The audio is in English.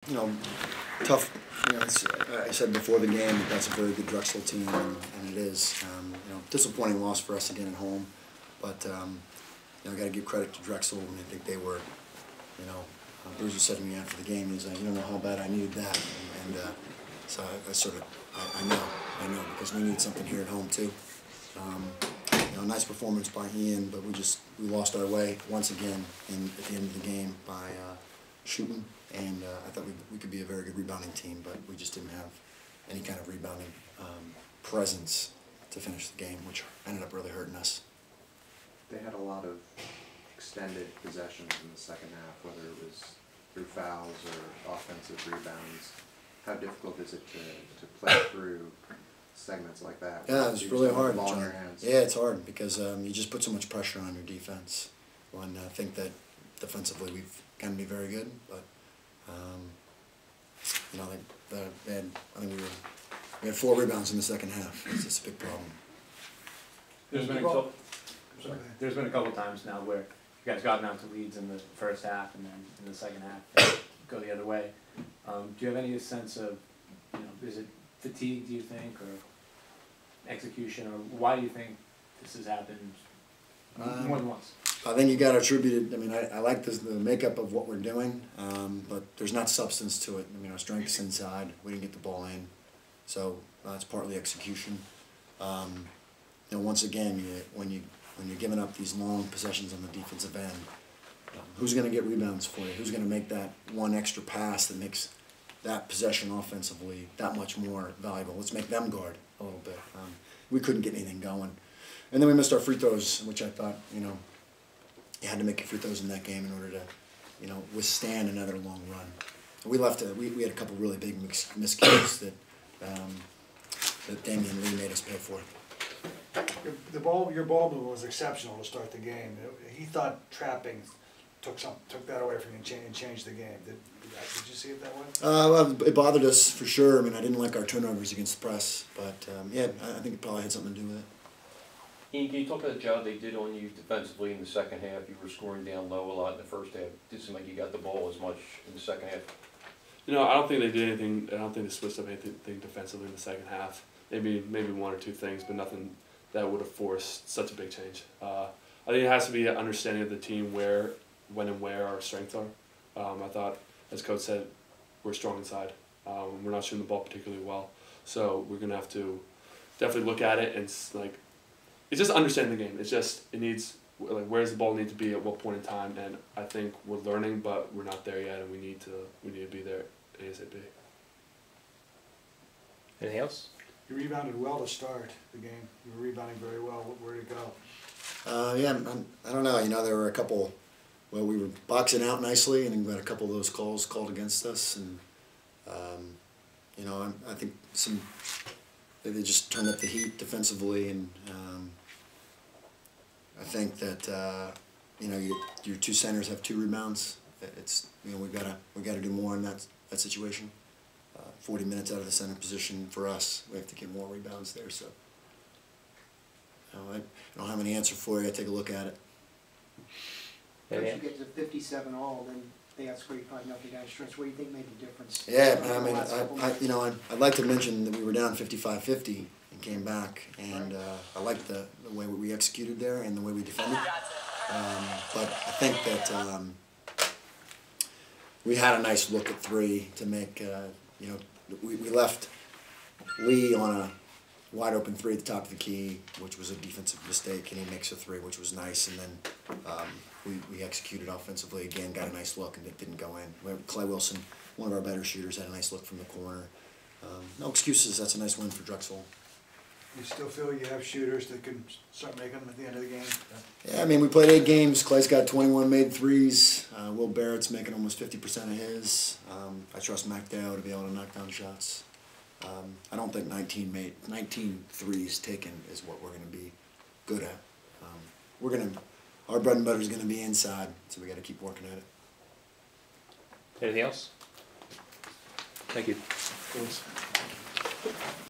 You know, tough. You know, I said before the game that that's a very good Drexel team, and it is. You know, disappointing loss for us again at home, but you know, got to give credit to Drexel. And I think they were, you know, Bruce said to me after the game, he's like, "You don't know how bad I needed that," and so I sort of, I know, because we need something here at home too. You know, nice performance by Ian, but we lost our way once again at the end of the game by shooting. And I thought we could be a very good rebounding team, but we just didn't have any kind of rebounding presence to finish the game, which ended up really hurting us. They had a lot of extended possessions in the second half, whether it was through fouls or offensive rebounds. How difficult is it to play through segments like that? Yeah, it's really hard, John. John. Yeah, it's hard because you just put so much pressure on your defense. And I think that defensively we've can be very good, but you know, they had, I think we had 4 rebounds in the second half. It's just a big problem. There's been a couple times now where you guys gotten out to leads in the first half and then in the second half go the other way. Do you have any sense of, you know, is it fatigue, do you think, or execution, or why do you think this has happened more than once? I think you got to attribute it. I mean, I like the makeup of what we're doing, but there's not substance to it. I mean, our strength's inside. We didn't get the ball in, so it's partly execution. You know, once again, when you're giving up these long possessions on the defensive end, who's going to get rebounds for you? Who's going to make that one extra pass that makes that possession offensively that much more valuable? Let's make them guard a little bit. We couldn't get anything going, and then we missed our free throws, which I thought, you know, you had to make your free throws in that game in order to, you know, withstand another long run. We left. We had a couple really big miscues that that Damian Lee made us pay for. Your ball movement was exceptional to start the game. He thought trapping took that away from you and changed the game. Did you see it that way? Well, it bothered us for sure. I mean, I didn't like our turnovers against the press, but yeah, I think it probably had something to do with it. Ian, can you talk about the job they did on you defensively in the second half? You were scoring down low a lot in the first half. It didn't seem like you got the ball as much in the second half. You know, I don't think they did anything. I don't think they switched up anything defensively in the second half. Maybe 1 or 2 things, but nothing that would have forced such a big change. I think it has to be an understanding of the team when and where our strengths are. I thought, as Coach said, we're strong inside. We're not shooting the ball particularly well, so we're gonna have to definitely look at it and like. It's just understanding the game. It's just, it needs, like, where does the ball need to be at what point in time, and I think we're learning, but we're not there yet, and we need to be there ASAP. Anything else? You rebounded well to start the game. You were rebounding very well. Where did it go? Yeah, I don't know. You know, there were a couple. Well, we were boxing out nicely, and we had a couple of those calls called against us, and you know, I think they just turned up the heat defensively, and I think that you know, your 2 centers have 2 rebounds. It's, you know, we gotta do more in that situation. 40 minutes out of the center position for us, we have to get more rebounds there. So you know, I don't have any answer for you. I take a look at it. Once you get to 57 all, then they got scored 5-0 down stretch. What do you think made the difference? Yeah, I mean, you know, I'd like to mention that we were down 55-50 and came back, and I liked the way we executed there and the way we defended. But I think that we had a nice look at 3 to make. You know, we left Lee on a wide open 3 at the top of the key, which was a defensive mistake, and he makes a 3, which was nice, and then we executed offensively again, got a nice look, and it didn't go in. Clay Wilson, one of our better shooters, had a nice look from the corner. No excuses. That's a nice win for Drexel. You still feel you have shooters that can start making them at the end of the game? Yeah, I mean, we played 8 games. Clay's got 21 made threes. Will Barrett's making almost 50% of his. I trust McDowell to be able to knock down shots. I don't think 19 threes taken is what we're going to be good at. Our bread and butter is going to be inside, so we got to keep working at it. Anything else? Thank you. Thanks.